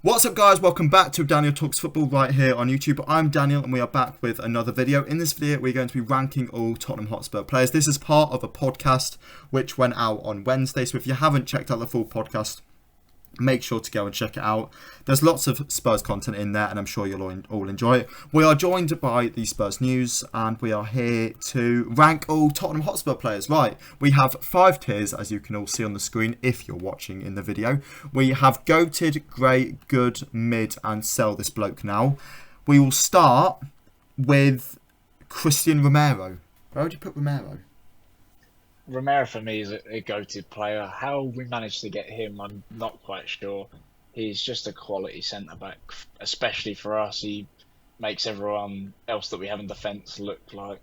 What's up guys, welcome back to Daniel Talks Football right here on YouTube. I'm Daniel and we are back with another video. In this video we're going to be ranking all Tottenham Hotspur players. This is part of a podcast which went out on Wednesday, so if you haven't checked out the full podcast, make sure to go and check it out. There's lots of Spurs content in there and I'm sure you'll all enjoy it. We are joined by the Spurs News and we are here to rank all Tottenham Hotspur players. Right, we have 5 tiers as you can all see on the screen if you're watching in the video. We have goated, great, good, mid and sell this bloke now. We will start with Christian Romero. Where would you put Romero? Romero for me is a go-to player. How we managed to get him, I'm not quite sure. He's just a quality centre-back, especially for us. He makes everyone else that we have in defence look like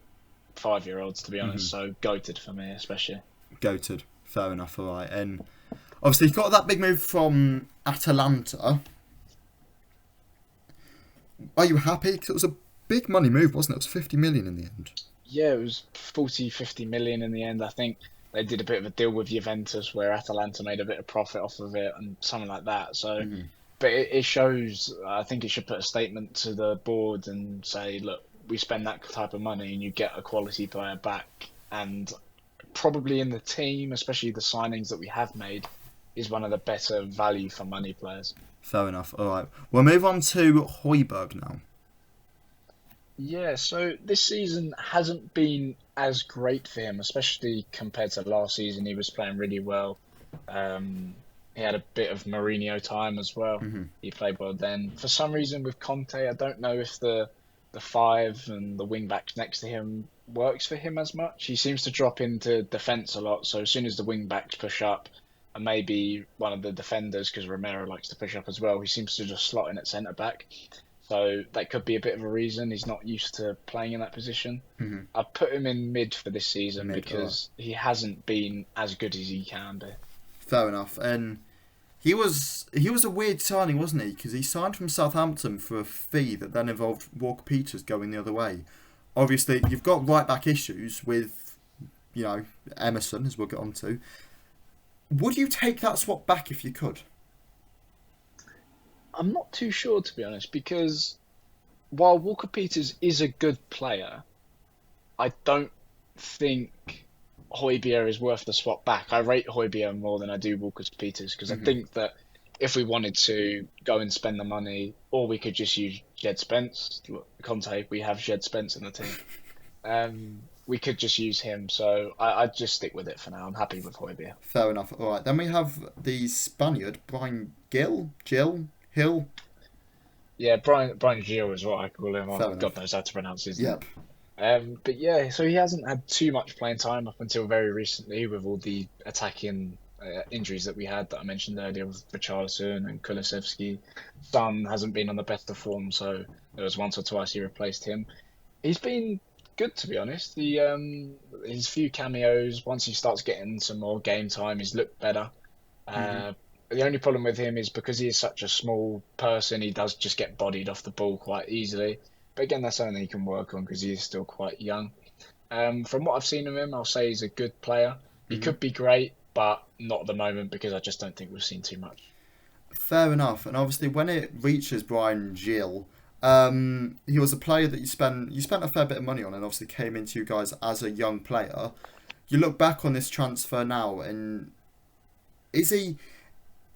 5-year-olds, to be honest. So goated for me, especially. Goated, fair enough, alright. And obviously he got that big move from Atalanta. Are you happy? Because it was a big money move, wasn't it? It was 50 million in the end. Yeah, it was 50 million in the end. I think they did a bit of a deal with Juventus where Atalanta made a bit of profit off of it and something like that. So, but it shows, I think it should put a statement to the board and say, look, we spend that type of money and you get a quality player back. And probably in the team, especially the signings that we have made, is one of the better value for money players. Fair enough. All right. We'll move on to Højbjerg now. Yeah, so this season hasn't been as great for him, especially compared to last season. He was playing really well. He had a bit of Mourinho time as well. He played well then. For some reason with Conte, I don't know if the 5 and the wing backs next to him works for him as much. He seems to drop into defence a lot, so as soon as the wing backs push up, and maybe one of the defenders, because Romero likes to push up as well, he seems to just slot in at centre-back. So that could be a bit of a reason. He's not used to playing in that position. I've put him in mid for this season because he hasn't been as good as he can be. Fair enough. And he was a weird signing, wasn't he? Because he signed from Southampton for a fee that then involved Walker-Peters going the other way. Obviously, you've got right-back issues with, Emerson, as we'll get on to. Would you take that swap back if you could? I'm not too sure, to be honest, because while Walker-Peters is a good player, I don't think Højbjerg is worth the swap back. I rate Højbjerg more than I do Walker-Peters because I think that if we wanted to go and spend the money, or we could just use Jed Spence. Look, Conte, we have Jed Spence in the team. We could just use him, so I'd just stick with it for now. I'm happy with Højbjerg. Fair enough. All right, then we have the Spaniard, Brian Hill. Yeah, Brian Gil is what I call him. God knows how to pronounce his name. But yeah, so he hasn't had too much playing time up until very recently with all the attacking injuries that we had that I mentioned earlier with Richarlison and Kulusevski. Son hasn't been on the best of form, so there was once or twice he replaced him. He's been good, to be honest. His few cameos, once he starts getting some more game time, he's looked better. The only problem with him is because he is such a small person, he does just get bodied off the ball quite easily. But again, that's something he can work on because he is still quite young. From what I've seen of him, I'll say he's a good player. He could be great, but not at the moment because I just don't think we've seen too much. Fair enough. And obviously, when it reaches Brian Gil, he was a player that you spent a fair bit of money on, and obviously came into you guys as a young player. You look back on this transfer now, and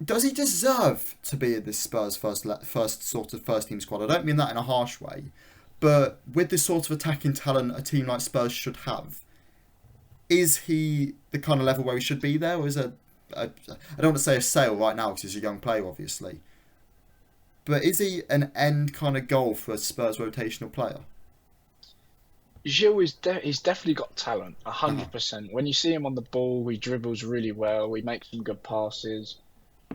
does he deserve to be in this Spurs first team squad? I don't mean that in a harsh way, but with this sort of attacking talent a team like Spurs should have, is he the kind of level where he should be there, or is I don't want to say a sale right now because he's a young player, obviously, but is he an end kind of goal for a Spurs rotational player? Gil he's definitely got talent, 100%. When you see him on the ball, he dribbles really well. He makes some good passes.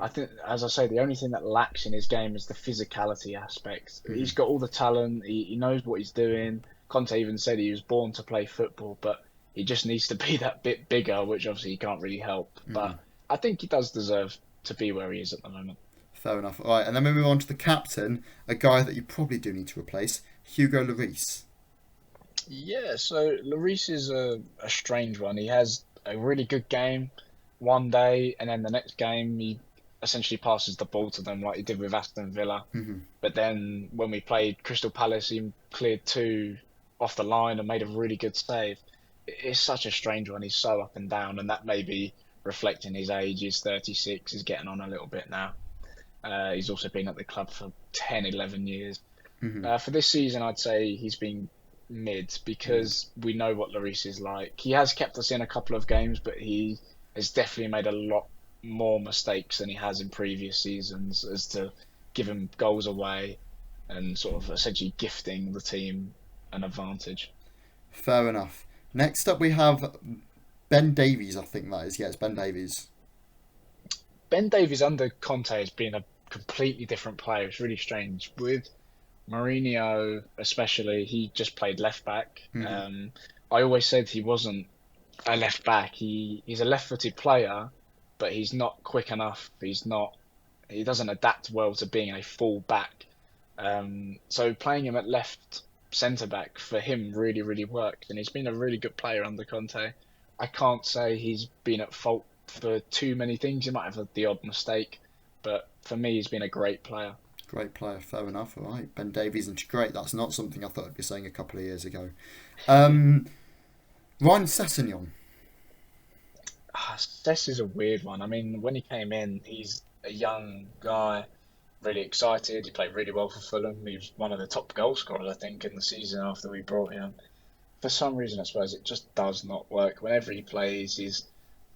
I think, as I say, the only thing that lacks in his game is the physicality aspect. He's got all the talent. He knows what he's doing. Conte even said he was born to play football, but he just needs to be that bit bigger, which obviously he can't really help. But I think he does deserve to be where he is at the moment. Fair enough. All right, and then we move on to the captain, a guy that you probably do need to replace, Hugo Lloris. Yeah, so Lloris is a strange one. He has a really good game one day, and then the next game essentially passes the ball to them like he did with Aston Villa. Mm-hmm. But then when we played Crystal Palace, he cleared two off the line and made a really good save. It's such a strange one. He's so up and down, and that may be reflecting his age. He's 36, he's getting on a little bit now. He's also been at the club for 10, 11 years. Mm-hmm. For this season, I'd say he's been mid because we know what Lloris is like. He has kept us in a couple of games, but he has definitely made a lot more mistakes than he has in previous seasons as to give him goals away and sort of essentially gifting the team an advantage. Fair enough. Next up we have Ben Davies, I think that is. Yeah, it's Ben Davies. Ben Davies under Conte has been a completely different player. It's really strange. With Mourinho, especially, he just played left back. Mm-hmm. I always said he wasn't a left back. He's a left-footed player, but he's not quick enough. He doesn't adapt well to being a full back. So playing him at left centre back for him really, really worked, and he's been a really good player under Conte. I can't say he's been at fault for too many things. He might have had the odd mistake, but for me, he's been a great player. Great player, fair enough. All right, Ben Davies and great. That's not something I thought I'd be saying a couple of years ago. Ryan Sessegnon. Cess is a weird one. I mean, when he came in, he's a young guy, really excited. He played really well for Fulham. He was one of the top goal scorers, I think, in the season after we brought him. For some reason, I suppose it just does not work. Whenever he plays, he's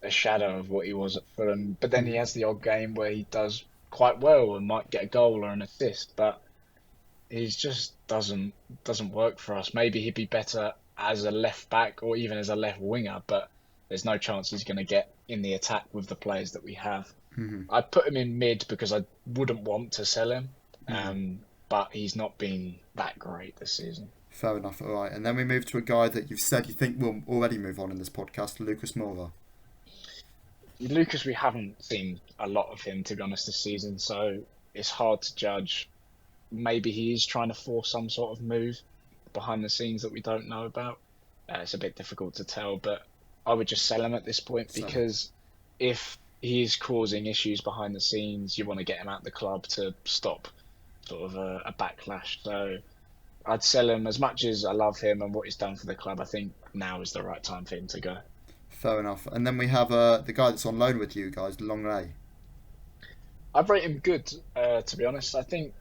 a shadow of what he was at Fulham. But then he has the odd game where he does quite well and might get a goal or an assist, but he just doesn't work for us. Maybe he'd be better as a left back or even as a left winger, but there's no chance he's going to get in the attack with the players that we have. Mm-hmm. I'd put him in mid because I wouldn't want to sell him, but he's not been that great this season. Fair enough. All right, and then we move to a guy that you've said you think will already move on in this podcast, Lucas Moura. Lucas, we haven't seen a lot of him, to be honest, this season, so it's hard to judge. Maybe he is trying to force some sort of move behind the scenes that we don't know about. It's a bit difficult to tell, but I would just sell him at this point because if he is causing issues behind the scenes, you want to get him out of the club to stop sort of a backlash. So I'd sell him. As much as I love him and what he's done for the club, I think now is the right time for him to go. Fair enough. And then we have the guy that's on loan with you guys, Longley. I'd rate him good, to be honest. I think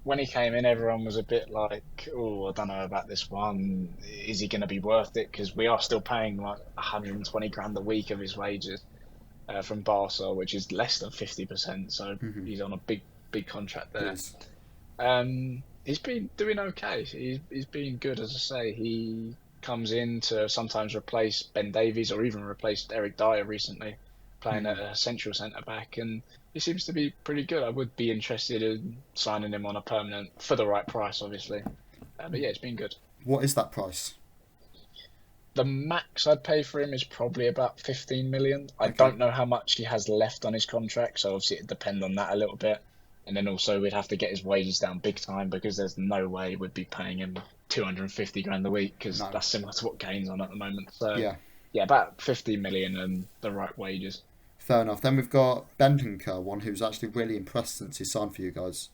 when he came in, everyone was a bit like, oh, I don't know about this one. Is he going to be worth it? Because we are still paying like 120 grand a week of his wages from Barca, which is less than 50%. So he's on a big contract there. Yes. He's been doing okay. He's been good, as I say. He comes in to sometimes replace Ben Davies or even replaced Eric Dyer recently, playing at a central centre-back, and he seems to be pretty good. I would be interested in signing him on a permanent, for the right price, obviously. But yeah, it's been good. What is that price? The max I'd pay for him is probably about 15 million. I don't know how much he has left on his contract, so obviously it'd depend on that a little bit. And then also we'd have to get his wages down big time because there's no way we'd be paying him 250 grand a week because that's similar to what Kane's on at the moment. So yeah, about 15 million and the right wages. Fair enough. Then we've got Bentancur, one who's actually really impressed since he signed for you guys.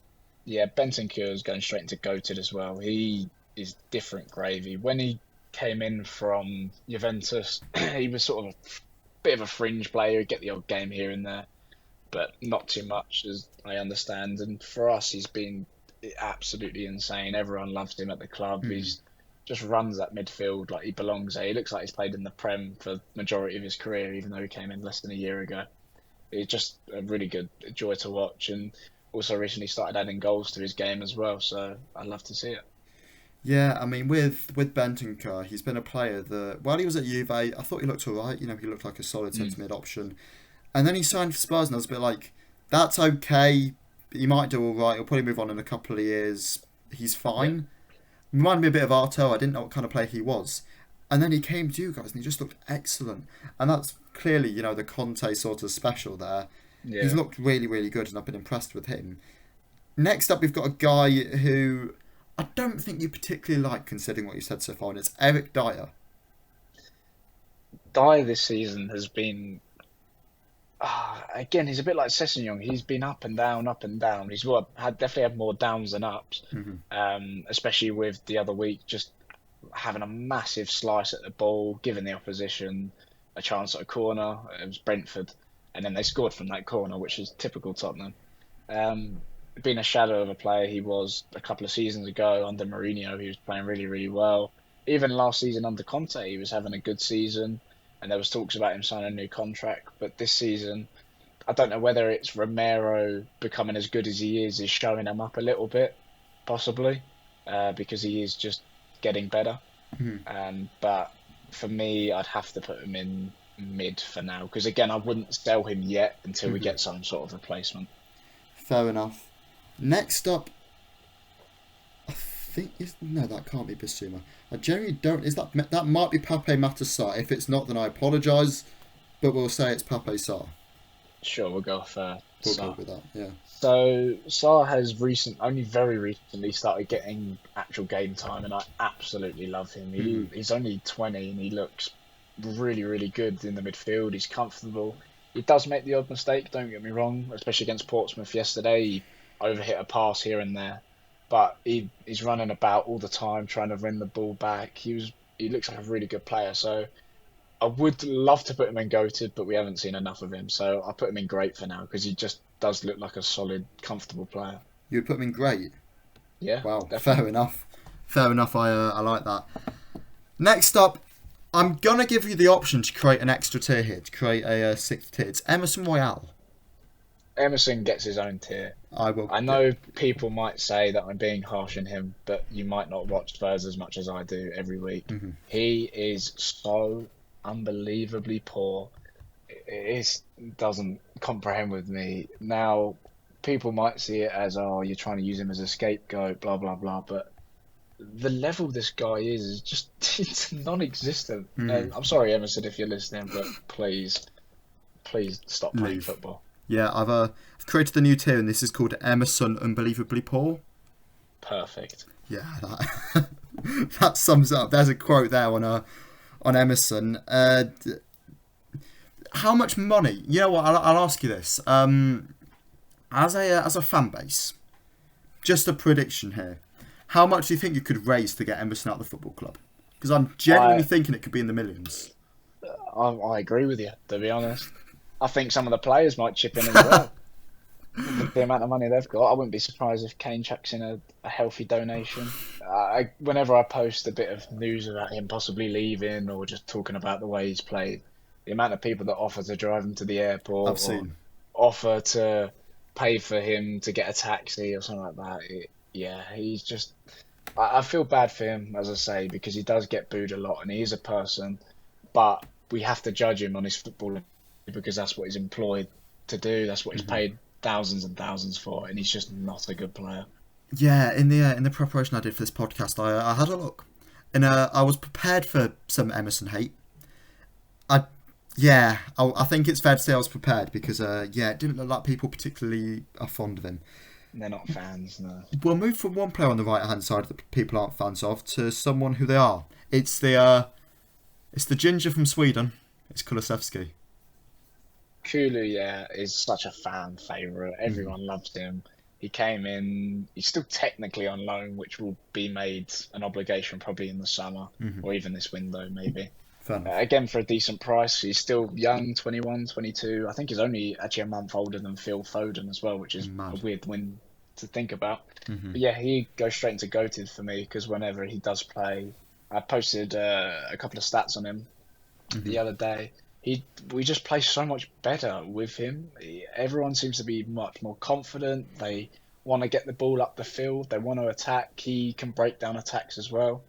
Yeah, Bentancur is going straight into goated as well. He is different gravy. When he came in from Juventus, he was sort of a bit of a fringe player. He'd get the odd game here and there, but not too much, as I understand. And for us, he's been absolutely insane. Everyone loves him at the club. He's just runs that midfield like he belongs there. He looks like he's played in the Prem for the majority of his career, even though he came in less than a year ago. He's just a really good joy to watch, and also recently started adding goals to his game as well, so I love to see it. Yeah, I mean, with Bentancur, he's been a player that, while he was at Juve, I thought he looked alright. You know, he looked like a solid centre mid option. And then he signed for Spurs, and I was a bit like, that's okay. He might do alright. He'll probably move on in a couple of years. He's fine. Yeah. Reminded me a bit of Arto. I didn't know what kind of player he was. And then he came to you guys, and he just looked excellent. And that's clearly, you know, the Conte sort of special there. Yeah. He's looked really, really good, and I've been impressed with him. Next up, we've got a guy who I don't think you particularly like, considering what you said so far, and it's Eric Dyer. Dyer this season has been again, he's a bit like Sessegnon. He's been up and down, up and down. He's definitely had more downs than ups, especially with the other week just having a massive slice at the ball, giving the opposition a chance at a corner. It was Brentford, and then they scored from that corner, which is typical Tottenham. Being a shadow of a player he was a couple of seasons ago under Mourinho, he was playing really, really well. Even last season under Conte, he was having a good season, and there was talks about him signing a new contract. But this season, I don't know whether it's Romero becoming as good as he is showing him up a little bit, possibly, because he is just getting better. But for me, I'd have to put him in mid for now, because again, I wouldn't sell him yet until we get some sort of replacement. Fair enough. Next up, I think that can't be Bissouma. I generally don't. That might be Pape Matar Sarr. If it's not, then I apologise, but we'll say it's Pape Sarr. Sure, we'll go for We'll Sarr. go with that. Yeah. So Salah has only very recently started getting actual game time, and I absolutely love him. He's only 20 and he looks really, really good in the midfield. He's comfortable. He does make the odd mistake, don't get me wrong, especially against Portsmouth yesterday. He overhit a pass here and there, but he's running about all the time trying to win the ball back. He looks like a really good player, so I would love to put him in goated, but we haven't seen enough of him, so I put him in great for now because he just does look like a solid, comfortable player. You would put him in great? Yeah. Wow, definitely. Fair enough, I like that. Next up, I'm going to give you the option to create an extra tier here, to create a sixth tier. It's Emerson Royale. Emerson gets his own tier. I know people might say that I'm being harsh on him, but you might not watch Spurs as much as I do every week. He is so unbelievably poor. It doesn't comprehend with me. Now, people might see it as, oh, you're trying to use him as a scapegoat, blah, blah, blah, but the level this guy is just it's non-existent. I'm sorry, Emerson, if you're listening, but please stop playing football. Yeah, I've created a new tier, and this is called Emerson Unbelievably Poor. Perfect. Yeah, that sums up. There's a quote there on Emerson. How much money? You know what? I'll ask you this. As a fan base, just a prediction here. How much do you think you could raise to get Emerson out of the football club? Because I'm genuinely thinking it could be in the millions. I agree with you, to be honest. I think some of the players might chip in as well. With the amount of money they've got, I wouldn't be surprised if Kane chucks in a healthy donation. Whenever I post a bit of news about him possibly leaving or just talking about the way he's played, the amount of people that offer to drive him to the airport, I've seen. Offer to pay for him to get a taxi or something like that. He's just. I feel bad for him, as I say, because he does get booed a lot and he is a person, but we have to judge him on his football because that's what he's employed to do. That's what he's paid thousands and thousands for, and he's just not a good player. Yeah, in the preparation I did for this podcast, I had a look, and I was prepared for some Emerson hate. I think it's fair to say I was prepared because it didn't look like people particularly are fond of him. They're not fans, no. We'll move from one player on the right hand side that people aren't fans of to someone who they are. It's the ginger from Sweden. It's Kulusevski. Kulu, is such a fan favourite. Everyone loves him. He came in. He's still technically on loan, which will be made an obligation probably in the summer or even this window, maybe. Again, for a decent price. He's still young, 21, 22. I think he's only actually a month older than Phil Foden as well, which is a weird win to think about. But yeah, he goes straight into goated for me because whenever he does play, I posted a couple of stats on him the other day. We just play so much better with him. Everyone seems to be much more confident. They want to get the ball up the field. They want to attack. He can break down attacks as well.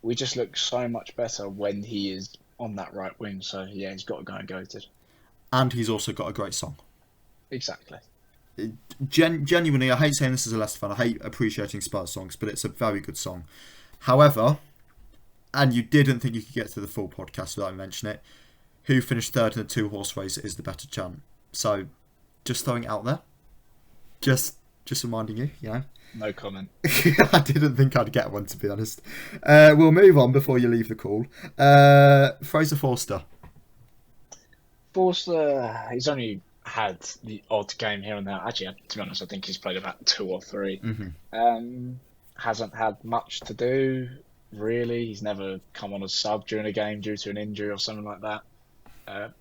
We just look so much better when he is on that right wing. So yeah, he's got to go and goated. And he's also got a great song. Exactly. Genuinely, I hate saying this as a Leicester fan. I hate appreciating Spurs songs, but it's a very good song. However, and you didn't think you could get to the full podcast without mentioning it, who finished third in the 2-horse race is the better chant. So, just throwing it out there. Just reminding you, No comment. I didn't think I'd get one, to be honest. We'll move on before you leave the call. Fraser Forster. Forster, he's only had the odd game here and there. Actually, to be honest, I think he's played about 2 or 3. Hasn't had much to do, really. He's never come on as sub during a game due to an injury or something like that.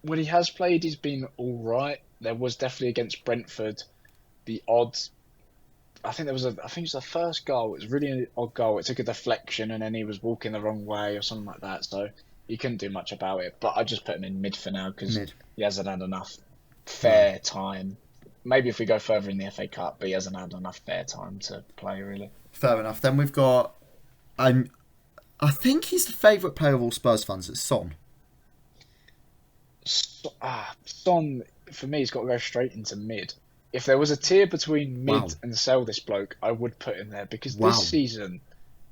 When he has played, he's been all right. There was definitely against Brentford the odd. I think it was the first goal. It was really an odd goal. It took a deflection and then he was walking the wrong way or something like that. So he couldn't do much about it. But I just put him in mid for now because he hasn't had enough fair time. Maybe if we go further in the FA Cup, but he hasn't had enough fair time to play, really. Fair enough. Then we've got... I think he's the favourite player of all Spurs fans. It's Son. Son, for me, he's got to go straight into mid. If there was a tier between mid and sell this bloke, I would put him there because this season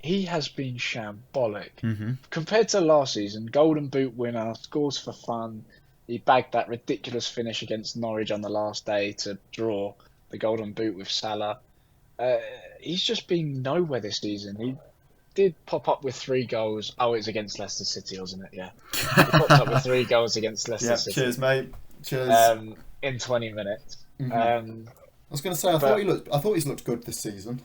he has been shambolic. Compared to last season, Golden Boot winner, scores for fun. He bagged that ridiculous finish against Norwich on the last day to draw the Golden Boot with Salah. He's just been nowhere this season. He did pop up with 3 goals. Oh, it was against Leicester City, wasn't it? Yeah. He popped up with 3 goals against Leicester City. Cheers, mate. Cheers. In 20 minutes. I was going to say, I thought he's looked good this season.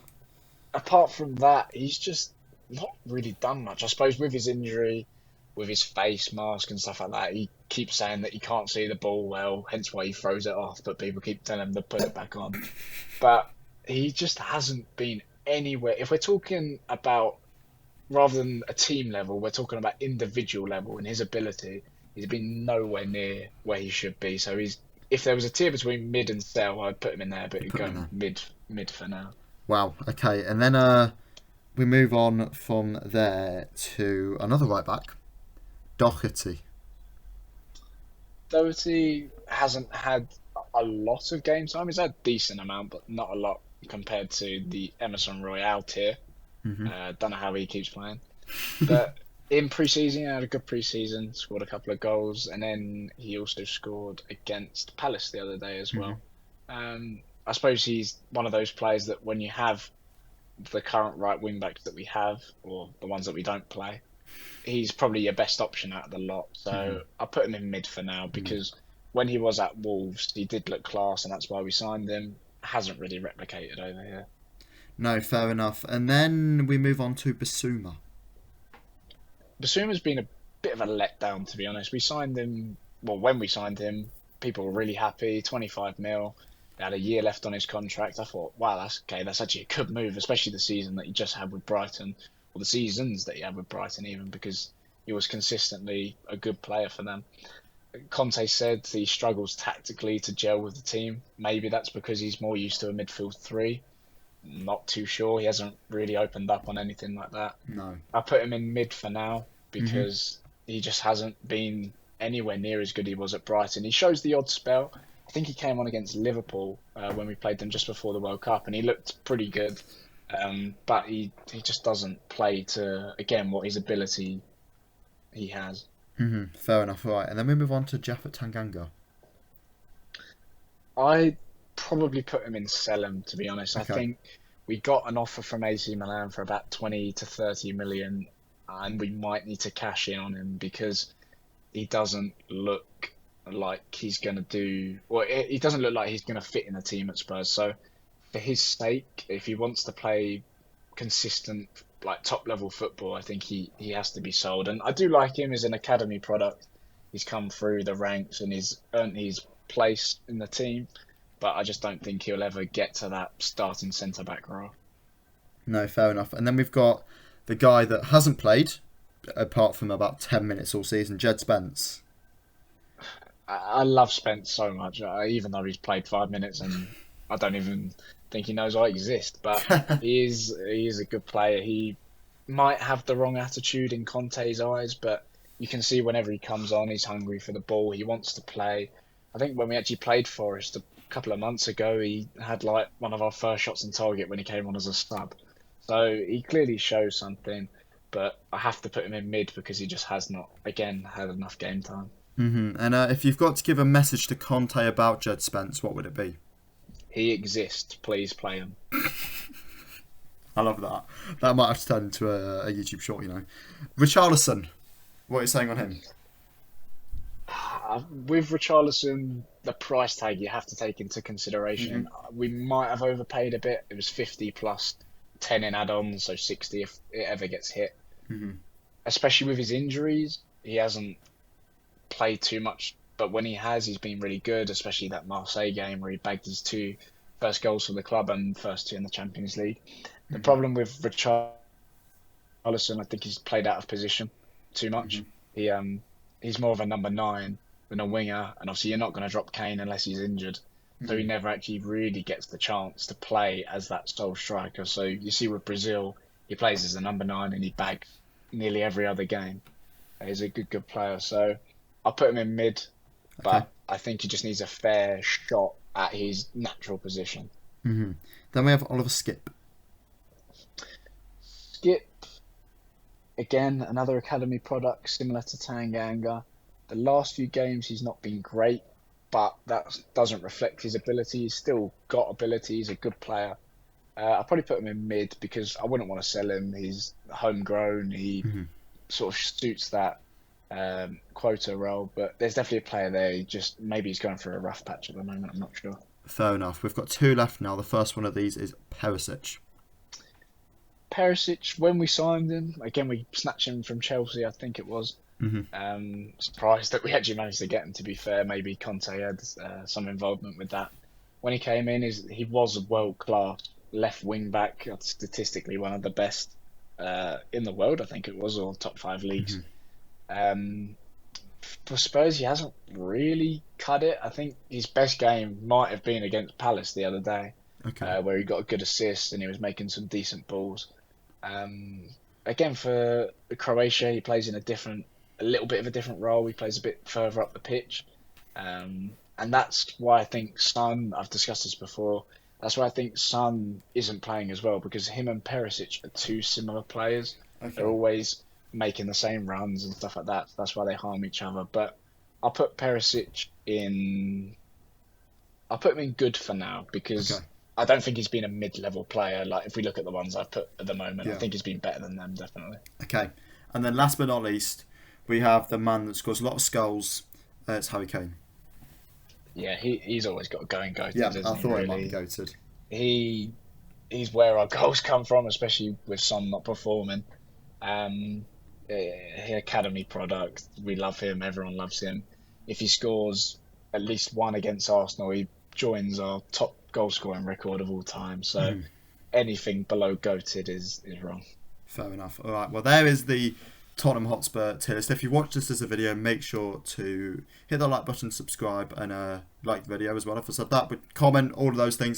Apart from that, he's just not really done much. I suppose with his injury, with his face mask and stuff like that, he keeps saying that he can't see the ball well, hence why he throws it off, but people keep telling him to put it back on. But he just hasn't been anywhere. If we're talking about, rather than a team level, we're talking about individual level and his ability, he's been nowhere near where he should be. So if there was a tier between mid and sell, I'd put him in there, but he'd go mid for now. Wow, okay. And then we move on from there to another right back, Doherty. Doherty hasn't had a lot of game time. He's had a decent amount, but not a lot compared to the Emerson Royale tier. Don't know how he keeps playing. But in pre-season, he had a good pre-season, scored a couple of goals, and then he also scored against Palace the other day as well. I suppose he's one of those players that when you have the current right wing-backs that we have, or the ones that we don't play, he's probably your best option out of the lot. So I put him in mid for now because when he was at Wolves, he did look class, and that's why we signed him. Hasn't really replicated over here. No, fair enough. And then we move on to Bissouma. Bissouma's been a bit of a letdown, to be honest. We signed him, when we signed him, people were really happy, 25 mil. He had a year left on his contract. I thought, wow, that's okay. That's actually a good move, especially the season that he just had with Brighton, or the seasons that he had with Brighton even, because he was consistently a good player for them. Conte said he struggles tactically to gel with the team. Maybe that's because he's more used to a midfield 3. Not too sure. He hasn't really opened up on anything like that. No. I put him in mid for now because he just hasn't been anywhere near as good he was at Brighton. He shows the odd spell. I think he came on against Liverpool when we played them just before the World Cup, and he looked pretty good. But he just doesn't play to, again, what his ability he has. Fair enough. All right. And then we move on to Japhet Tanganga. I probably put him in sell him, to be honest. Okay. I think we got an offer from AC Milan for about 20 to 30 million, and we might need to cash in on him because he doesn't look like he's going to do... Well, he doesn't look like he's going to fit in a team at Spurs. So for his sake, if he wants to play consistent, like top-level football, I think he has to be sold. And I do like him as an academy product. He's come through the ranks and he's earned his place in the team. But I just don't think he'll ever get to that starting centre-back role. No, fair enough. And then we've got the guy that hasn't played, apart from about 10 minutes all season, Jed Spence. I love Spence so much, even though he's played 5 minutes and I don't even think he knows I exist. But he is a good player. He might have the wrong attitude in Conte's eyes, but you can see whenever he comes on, he's hungry for the ball. He wants to play. I think when we actually played Forest a couple of months ago, he had like one of our first shots on target when he came on as a sub. So he clearly shows something, but I have to put him in mid because he just has not, again, had enough game time. And if you've got to give a message to Conte about Jed Spence, what would it be? He exists. Please play him. I love that. That might have to turn into a YouTube short, you know. Richarlison, what are you saying on him? With Richarlison, the price tag you have to take into consideration. We might have overpaid a bit. It was 50 plus 10 in add-ons, so 60 if it ever gets hit. Especially with his injuries, he hasn't played too much, but when he has, he's been really good, especially that Marseille game where he bagged his 2 first goals for the club and first 2 in the Champions League. The problem with Richarlison, I think he's played out of position too much. He's more of a number 9 than a winger, and obviously you're not going to drop Kane unless he's injured. So he never actually really gets the chance to play as that sole striker. So you see with Brazil, he plays as a number 9 and he bags nearly every other game. He's a good player. So I'll put him in mid, but I think he just needs a fair shot at his natural position. Then we have Oliver Skip. Skip, again, another academy product similar to Tanganga. The last few games he's not been great, but that doesn't reflect his ability. He's still got ability. He's a good player. I'll probably put him in mid because I wouldn't want to sell him. He's homegrown. He sort of suits that quota role, but there's definitely a player there. Maybe he's going through a rough patch at the moment. I'm not sure. Fair enough. We've got 2 left now. The first one of these is Perisic. Perisic, when we signed him, again, we snatched him from Chelsea, I think it was. Surprised that we actually managed to get him, to be fair. Maybe Conte had some involvement with that. When he came in, he was a world-class left wing-back, statistically one of the best in the world, I think it was, or top 5 leagues. For Spurs, he hasn't really cut it. I think his best game might have been against Palace the other day, where he got a good assist and he was making some decent balls. Again, for Croatia, he plays in a little bit of a different role. He plays a bit further up the pitch. And that's why I think Son, I've discussed this before, that's why I think Son isn't playing as well, because him and Perisic are 2 similar players. They're always making the same runs and stuff like that. That's why they harm each other. But I'll put Perisic in... I'll put him in good for now, because I don't think he's been a mid-level player. Like, if we look at the ones I've put at the moment, I think he's been better than them, definitely. Okay. And then last but not least, we have the man that scores a lot of goals. It's Harry Kane. Yeah, he's always got a going goated. Yeah, I thought he might be goated. He's where our goals come from, especially with Son not performing. Academy product. We love him. Everyone loves him. If he scores at least 1 against Arsenal, he joins our top goal scoring record of all time. So anything below goated is wrong. Fair enough. All right. Well, there is the Tottenham Hotspur tier list. If you watched this as a video, make sure to hit the like button, subscribe, and like the video as well if I said that. But comment, all of those things.